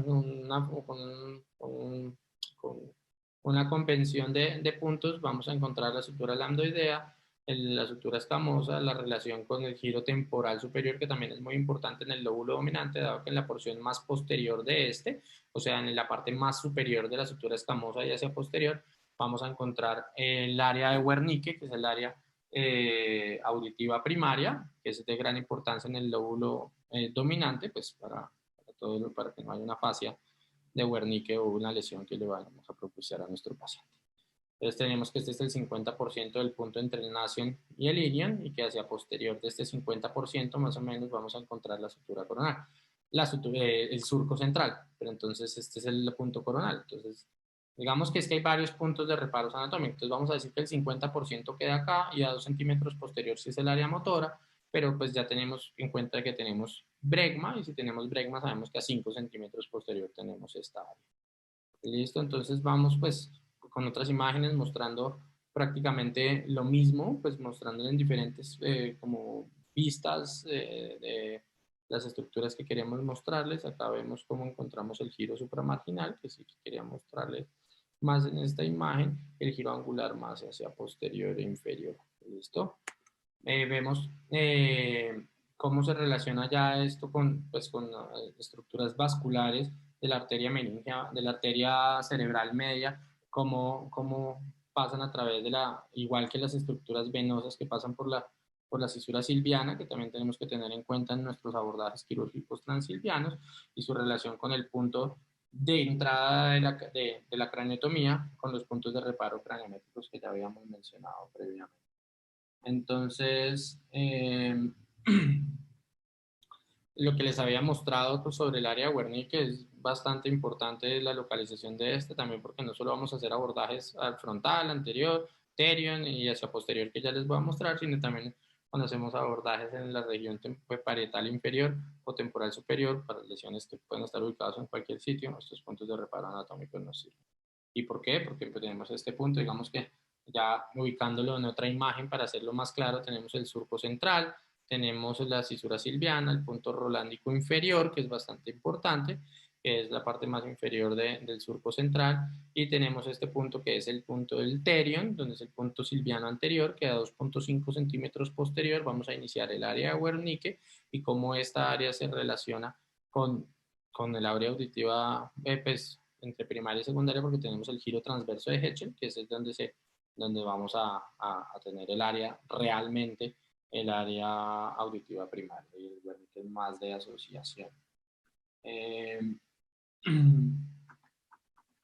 una convención de puntos, vamos a encontrar la sutura lambdoidea, la sutura escamosa, la relación con el giro temporal superior, que también es muy importante en el lóbulo dominante, dado que en la porción más posterior de este, o sea, en la parte más superior de la sutura escamosa y hacia posterior, vamos a encontrar el área de Wernicke, que es el área auditiva primaria, que es de gran importancia en el lóbulo dominante, pues para que no haya una fascia de Wernicke o una lesión que le vayamos a propiciar a nuestro paciente. Entonces tenemos que este es el 50% del punto entre el nasion y el ilion, y que hacia posterior de este 50% más o menos vamos a encontrar la sutura coronal, el surco central, pero entonces este es el punto coronal. Entonces digamos que es que hay varios puntos de reparos anatómicos, entonces vamos a decir que el 50% queda acá y a 2 centímetros posterior si es el área motora, pero pues ya tenemos en cuenta que tenemos bregma, y si tenemos bregma sabemos que a 5 centímetros posterior tenemos esta área. Listo, entonces vamos pues con otras imágenes mostrando prácticamente lo mismo, pues mostrando en diferentes como vistas de las estructuras que queremos mostrarles. Acá vemos cómo encontramos el giro supramarginal, que sí que quería mostrarles más en esta imagen, el giro angular más hacia posterior e inferior. ¿Listo? Vemos cómo se relaciona ya esto con estructuras vasculares de la arteria meningea, de la arteria cerebral media, cómo pasan a través de igual que las estructuras venosas que pasan por la cisura silviana, que también tenemos que tener en cuenta en nuestros abordajes quirúrgicos transilvianos, y su relación con el punto de entrada de la craneotomía con los puntos de reparo craniométricos que ya habíamos mencionado previamente. Entonces, lo que les había mostrado pues, sobre el área de Wernicke es bastante importante la localización de este, también porque no solo vamos a hacer abordajes al frontal, anterior, terion y hacia posterior que ya les voy a mostrar, sino también cuando hacemos abordajes en la región parietal inferior o temporal superior para lesiones que pueden estar ubicadas en cualquier sitio, estos puntos de reparo anatómico nos sirven. ¿Y por qué? Porque pues, tenemos este punto, digamos que ya ubicándolo en otra imagen para hacerlo más claro, tenemos el surco central, tenemos la cisura silviana, el punto rolándico inferior, que es bastante importante, que es la parte más inferior del surco central, y tenemos este punto que es el punto del terion, donde es el punto silviano anterior, que a 2.5 centímetros posterior vamos a iniciar el área de Wernicke y cómo esta área se relaciona con el área auditiva, pues, entre primaria y secundaria, porque tenemos el giro transverso de Hechel, que es donde vamos a tener el área realmente, el área auditiva primaria, y el Wernicke es más de asociación.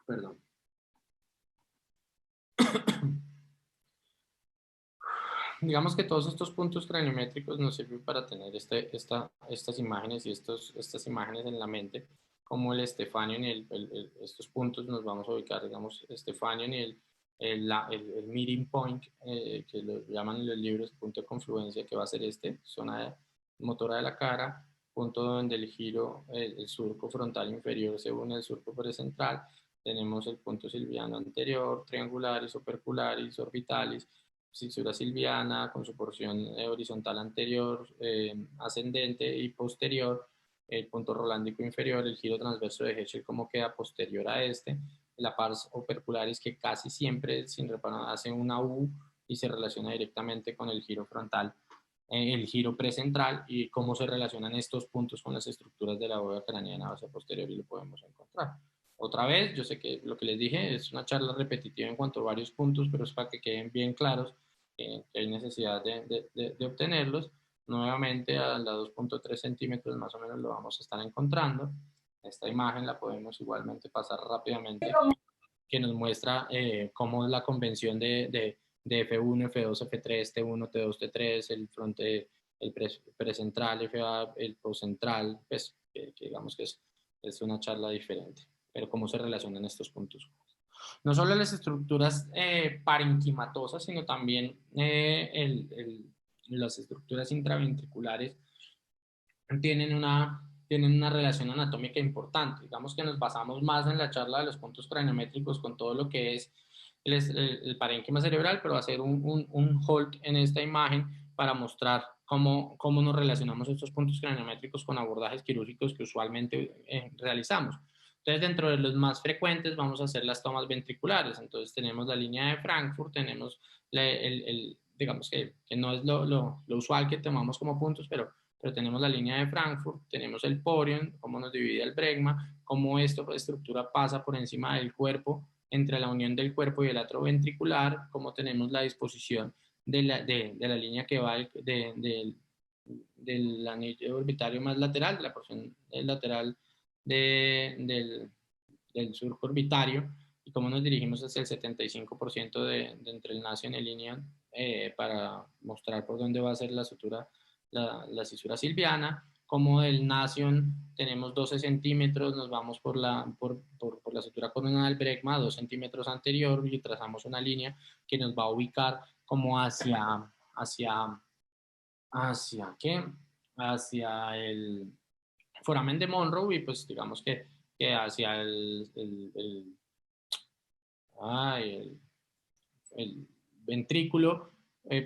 Perdón. Digamos que todos estos puntos craniométricos nos sirven para tener estas imágenes y estas imágenes en la mente, como el Stefanion y estos puntos nos vamos a ubicar, digamos, Stefanion y el meeting point, que lo llaman en los libros punto de confluencia, que va a ser zona motora de la cara, punto donde el giro, el surco frontal inferior se une al surco precentral, tenemos el punto silviano anterior, triangularis, opercularis, orbitalis, cisura silviana con su porción horizontal anterior, ascendente y posterior, el punto rolándico inferior, el giro transverso de Hechel como queda posterior a la pars opercularis que casi siempre sin reparar hace una U y se relaciona directamente con el giro frontal, el giro precentral y cómo se relacionan estos puntos con las estructuras de la bóveda craneana hacia posterior y lo podemos encontrar. Otra vez, yo sé que lo que les dije es una charla repetitiva en cuanto a varios puntos, pero es para que queden bien claros que hay necesidad de obtenerlos. Nuevamente a la 2.3 centímetros más o menos lo vamos a estar encontrando. Esta imagen la podemos igualmente pasar rápidamente, que nos muestra cómo es la convención de F1, F2, F3, T1, T2, T3, el fronte, el precentral, FA, el procentral, pues que digamos que es una charla diferente, pero cómo se relacionan estos puntos. No solo las estructuras parenquimatosas, sino también las estructuras intraventriculares tienen una relación anatómica importante. Digamos que nos basamos más en la charla de los puntos craniométricos con todo lo que es el parénquima cerebral, pero hacer un hold en esta imagen para mostrar cómo nos relacionamos estos puntos craniométricos con abordajes quirúrgicos que usualmente realizamos. Entonces, dentro de los más frecuentes vamos a hacer las tomas ventriculares. Entonces, tenemos la línea de Frankfurt, tenemos digamos que no es lo usual que tomamos como puntos, pero tenemos la línea de Frankfurt, tenemos el porion, cómo nos divide el bregma, cómo esta estructura pasa por encima del cuerpo, entre la unión del cuerpo y el atrio ventricular, cómo tenemos la disposición de la línea que va del anillo orbitario más lateral, la porción lateral del surco orbitario, y cómo nos dirigimos hacia el 75% de entre el nasion y el ilion para mostrar por dónde va a ser la sutura, la cisura silviana, como del nasion tenemos 12 centímetros, nos vamos por la sutura coronal bregma, 2 centímetros anterior, y trazamos una línea que nos va a ubicar como hacia ¿qué? Hacia el foramen de Monroe, y pues digamos que hacia el ventrículo,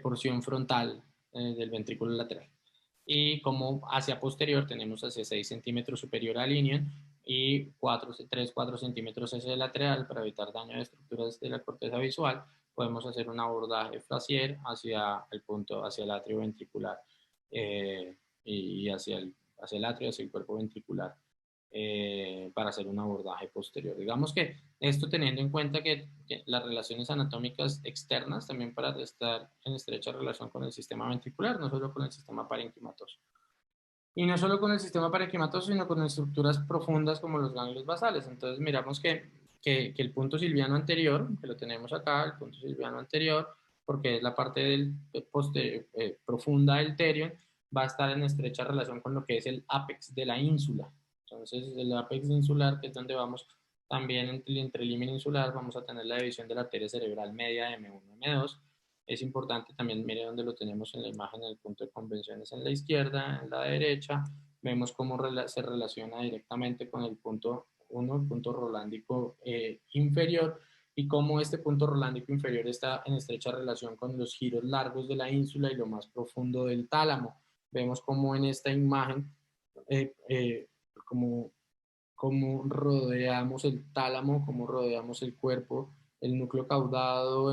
porción frontal del ventrículo lateral. Y como hacia posterior tenemos hacia 6 centímetros superior al ilion y 3-4 centímetros hacia el lateral para evitar daño de estructuras de la corteza visual. Podemos hacer un abordaje facial hacia el punto, hacia el atrio ventricular y hacia el atrio, hacia el cuerpo ventricular para hacer un abordaje posterior. Digamos que esto teniendo en cuenta que las relaciones anatómicas externas también para estar en estrecha relación con el sistema ventricular, no solo con el sistema parenquimatoso. Y no solo con el sistema parenquimatoso, sino con estructuras profundas como los ganglios basales. Entonces miramos que el punto silviano anterior, que lo tenemos acá, el punto silviano anterior, porque es la parte profunda del terion, va a estar en estrecha relación con lo que es el ápex de la ínsula. Entonces el ápex insular, que es donde vamos también entre el límite insular, vamos a tener la división de la arteria cerebral media M1 M2. Es importante también, mire dónde lo tenemos en la imagen, el punto de convenciones en la izquierda, en la derecha. Vemos cómo se relaciona directamente con el punto 1, el punto rolándico inferior, y cómo este punto rolándico inferior está en estrecha relación con los giros largos de la ínsula y lo más profundo del tálamo. Vemos cómo en esta imagen, eh, eh, como cómo rodeamos el tálamo, cómo rodeamos el cuerpo, el núcleo caudado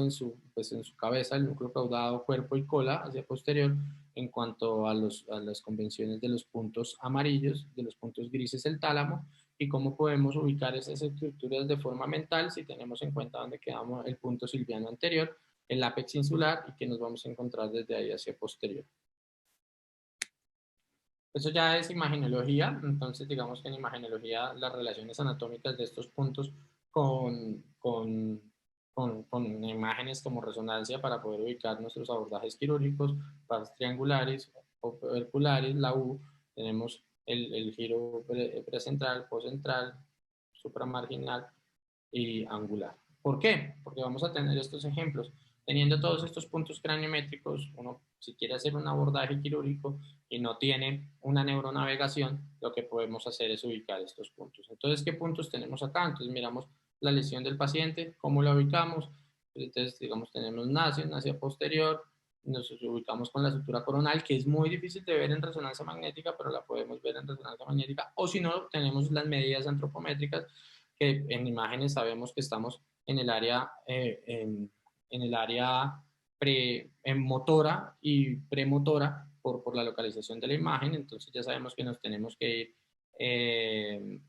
pues en su cabeza, el núcleo caudado, cuerpo y cola hacia posterior, en cuanto a las convenciones de los puntos amarillos, de los puntos grises el tálamo, y cómo podemos ubicar esas estructuras de forma mental si tenemos en cuenta dónde quedamos el punto silviano anterior, el ápex insular, y que nos vamos a encontrar desde ahí hacia posterior. Eso ya es imagenología. Entonces digamos que en imagenología las relaciones anatómicas de estos puntos con, con, con imágenes como resonancia para poder ubicar nuestros abordajes quirúrgicos, pares triangulares o perculares, la U, tenemos el giro precentral, poscentral, supramarginal y angular. ¿Por qué? Porque vamos a tener estos ejemplos. Teniendo todos estos puntos craniométricos, uno si quiere hacer un abordaje quirúrgico y no tiene una neuronavegación, lo que podemos hacer es ubicar estos puntos. Entonces, ¿qué puntos tenemos acá? Entonces miramos la lesión del paciente, cómo la ubicamos. Entonces, digamos, tenemos nasia posterior, nos ubicamos con la sutura coronal, que es muy difícil de ver en resonancia magnética, pero la podemos ver en resonancia magnética, o si no, tenemos las medidas antropométricas, que en imágenes sabemos que estamos en el área, en el área motora y premotora por la localización de la imagen. Entonces ya sabemos que nos tenemos que ir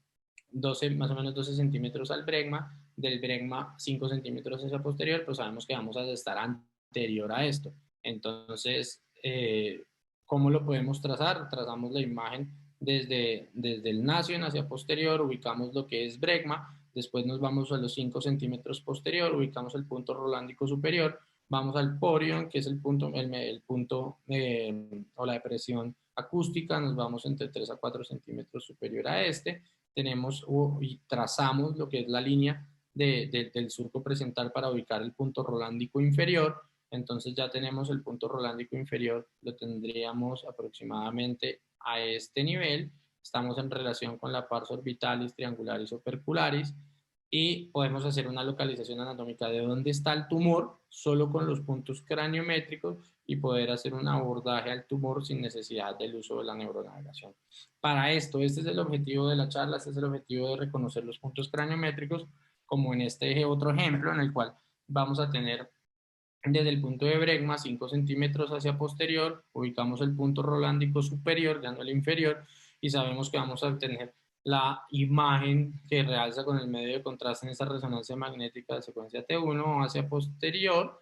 12, más o menos 12 centímetros al bregma, del bregma 5 centímetros hacia posterior, pues sabemos que vamos a estar anterior a esto. Entonces, ¿cómo lo podemos trazar? Trazamos la imagen desde el nasion hacia posterior, ubicamos lo que es bregma, después nos vamos a los 5 centímetros posterior, ubicamos el punto rolándico superior, vamos al porion, que es el punto o la depresión acústica, nos vamos entre 3 a 4 centímetros superior a este, tenemos y trazamos lo que es la línea del surco presental para ubicar el punto rolándico inferior. Entonces ya tenemos el punto rolándico inferior, lo tendríamos aproximadamente a este nivel. Estamos en relación con la pars orbitalis, triangularis o percularis, y podemos hacer una localización anatómica de dónde está el tumor solo con los puntos craniométricos y poder hacer un abordaje al tumor sin necesidad del uso de la neuronavegación. Para esto, este es el objetivo de la charla, este es el objetivo de reconocer los puntos craniométricos, como en este otro ejemplo en el cual vamos a tener desde el punto de bregma 5 centímetros hacia posterior, ubicamos el punto rolándico superior, ya no el inferior, y sabemos que vamos a obtener la imagen que realza con el medio de contraste en esa resonancia magnética de secuencia T1 hacia posterior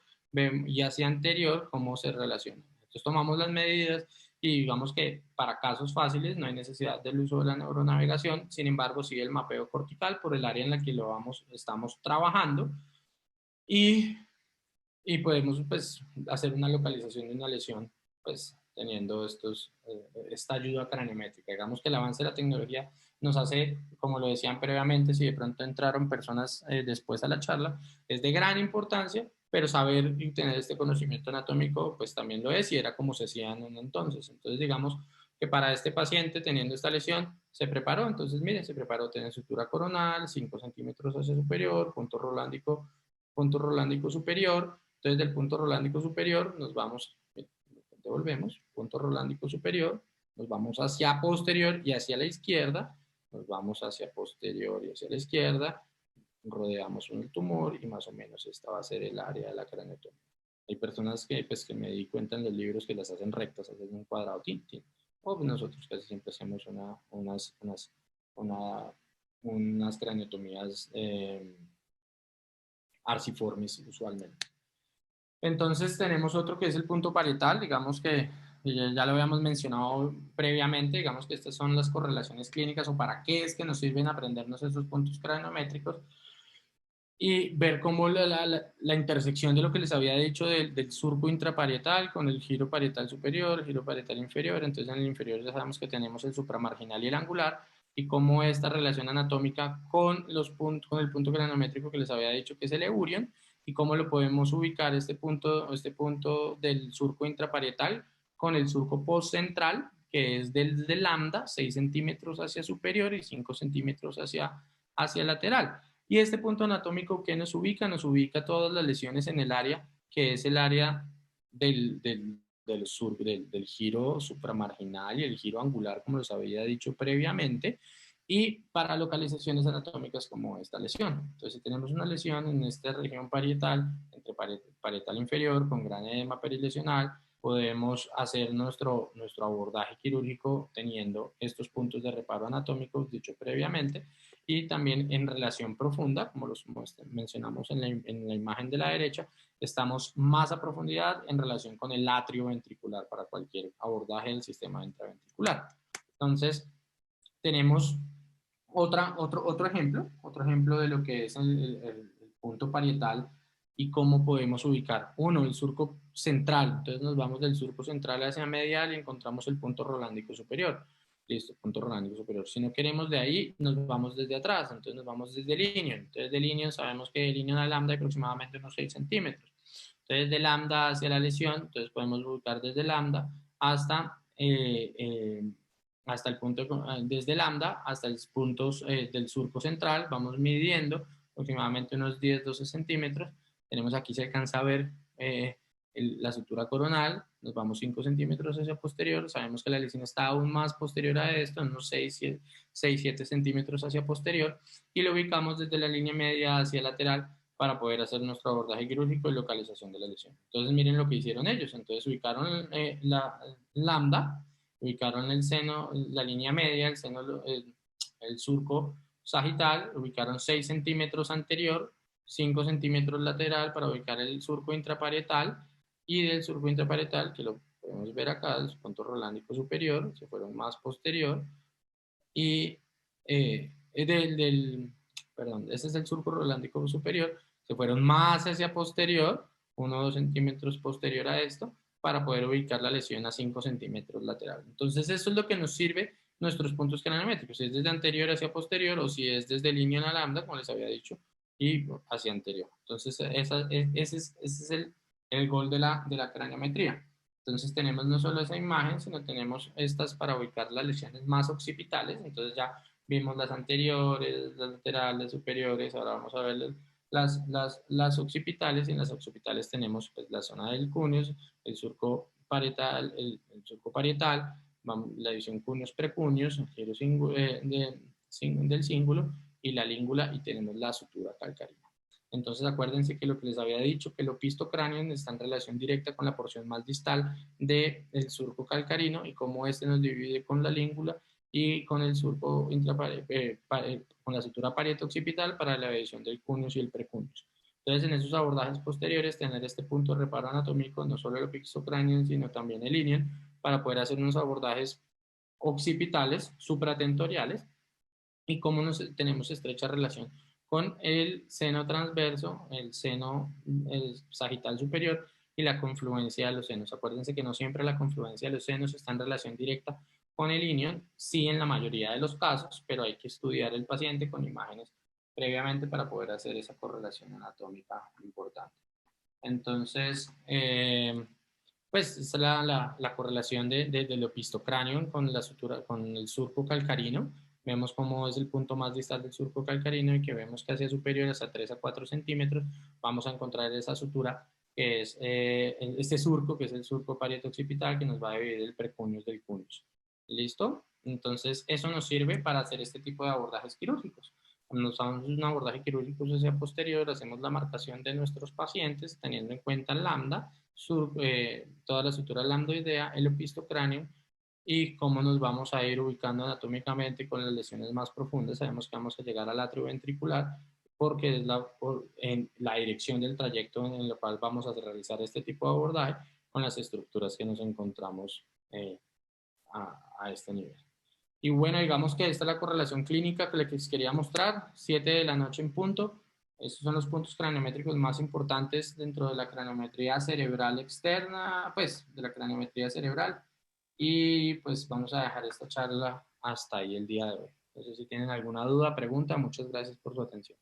y hacia anterior, cómo se relaciona. Entonces tomamos las medidas y digamos que para casos fáciles no hay necesidad del uso de la neuronavegación, sin embargo sí el mapeo cortical por el área en la que estamos trabajando, y podemos pues hacer una localización de una lesión pues teniendo esta ayuda craniométrica. Digamos que el avance de la tecnología nos hace, como lo decían previamente, si de pronto entraron personas después a la charla, es de gran importancia, pero saber y tener este conocimiento anatómico pues también lo es, y era como se hacía en un entonces. Entonces digamos que para este paciente teniendo esta lesión se preparó, entonces miren, se preparó tener sutura coronal, 5 centímetros hacia superior, punto rolándico superior. Entonces del punto rolándico superior nos vamos, devolvemos, punto rolándico superior, nos vamos hacia posterior y hacia la izquierda, nos vamos hacia posterior y hacia la izquierda, rodeamos un tumor y más o menos esta va a ser el área de la craneotomía. Hay personas pues, que me di cuenta en los libros que las hacen rectas, hacen un cuadrado, tin, tin. O nosotros casi siempre hacemos unas craniotomías arciformes usualmente. Entonces tenemos otro que es el punto parietal, digamos que ya lo habíamos mencionado previamente, digamos que estas son las correlaciones clínicas o para qué es que nos sirven aprendernos esos puntos craniométricos y ver cómo la intersección de lo que les había dicho del surco intraparietal con el giro parietal superior, el giro parietal inferior, entonces en el inferior ya sabemos que tenemos el supramarginal y el angular, y cómo esta relación anatómica con el punto craniométrico que les había dicho que es el eurion, y cómo lo podemos ubicar este punto del surco intraparietal con el surco postcentral, que es desde lambda, 6 centímetros hacia superior y 5 centímetros hacia lateral. Y este punto anatómico que nos ubica todas las lesiones en el área, que es el área del giro supramarginal y el giro angular, como les había dicho previamente, y para localizaciones anatómicas como esta lesión. Entonces, si tenemos una lesión en esta región parietal, entre parietal inferior con gran edema perilesional, podemos hacer nuestro abordaje quirúrgico teniendo estos puntos de reparo anatómicos dicho previamente, y también en relación profunda, como los mencionamos en la imagen de la derecha, estamos más a profundidad en relación con el atrio ventricular para cualquier abordaje del sistema intraventricular. Entonces, tenemos otro ejemplo de lo que es el punto parietal y cómo podemos ubicar. Uno, el surco central. Entonces nos vamos del surco central hacia medial y encontramos el punto rolándico superior. Listo, punto rolándico superior. Si no queremos de ahí, nos vamos desde atrás. Entonces nos vamos desde el ilion. Entonces del ilion sabemos que el ilion a lambda es aproximadamente unos 6 centímetros. Entonces de lambda hacia la lesión, entonces podemos ubicar desde lambda hasta el punto, desde lambda hasta los puntos del surco central, vamos midiendo aproximadamente unos 10-12 centímetros. Tenemos aquí, se alcanza a ver la sutura coronal, nos vamos 5 centímetros hacia posterior, sabemos que la lesión está aún más posterior a esto, unos 6-7 centímetros hacia posterior, y lo ubicamos desde la línea media hacia lateral para poder hacer nuestro abordaje quirúrgico y localización de la lesión. Entonces miren lo que hicieron ellos, entonces ubicaron la lambda, ubicaron el seno, la línea media, el surco sagital, ubicaron 6 centímetros anterior, 5 centímetros lateral para ubicar el surco intraparietal, y del surco intraparietal, que lo podemos ver acá, el punto rolándico superior, se fueron más posterior, y perdón, ese es el surco rolándico superior, se fueron más hacia posterior, 1 o 2 centímetros posterior a esto, para poder ubicar la lesión a 5 centímetros lateral. Entonces, eso es lo que nos sirve nuestros puntos craniométricos, si es desde anterior hacia posterior o si es desde línea a lambda, como les había dicho, y hacia anterior. Entonces, ese es el gol de la craniometría. Entonces tenemos no solo esa imagen, sino tenemos estas para ubicar las lesiones más occipitales. Entonces ya vimos las anteriores, las laterales, superiores, ahora vamos a ver las occipitales, y en las occipitales tenemos pues, la zona del cuneus, el surco parietal, surco parietal, la división cuneus-precuneus, el giro del cíngulo y la língula, y tenemos la sutura calcárea. Entonces acuérdense que lo que les había dicho, que el opistocráneo está en relación directa con la porción más distal del surco calcarino y cómo este nos divide con la língula y con el surco con la sutura parieto-occipital para la división del cuneus y el precuneus. Entonces, en esos abordajes posteriores, tener este punto de reparo anatómico, no solo el opistocráneo, sino también el ilion, para poder hacer unos abordajes occipitales, supratentoriales, y cómo tenemos estrecha relación con el seno transverso, el sagital superior y la confluencia de los senos. Acuérdense que no siempre la confluencia de los senos está en relación directa con el ilion, sí en la mayoría de los casos, pero hay que estudiar el paciente con imágenes previamente para poder hacer esa correlación anatómica importante. Entonces, pues esa es la correlación del opistocráneo con la sutura, con el surco calcarino. Vemos cómo es el punto más distal del surco calcarino y que vemos que hacia superior, hasta 3 a 4 centímetros, vamos a encontrar esa sutura que es este surco, que es el surco parieto-occipital, que nos va a dividir el precuneus del cuneus. ¿Listo? Entonces, eso nos sirve para hacer este tipo de abordajes quirúrgicos. Cuando nos hacemos un abordaje quirúrgico hacia posterior, hacemos la marcación de nuestros pacientes teniendo en cuenta el lambda, toda la sutura lambdoidea, el opistocráneo, y cómo nos vamos a ir ubicando anatómicamente con las lesiones más profundas. Sabemos que vamos a llegar al atrio ventricular porque es en la dirección del trayecto en el cual vamos a realizar este tipo de abordaje con las estructuras que nos encontramos a este nivel. Y bueno, digamos que esta es la correlación clínica que les quería mostrar, 7 de la noche en punto. Estos son los puntos craniométricos más importantes dentro de la craniometría cerebral externa, pues de la craniometría cerebral. Y pues vamos a dejar esta charla hasta ahí el día de hoy. Entonces, si tienen alguna duda, pregunta, muchas gracias por su atención.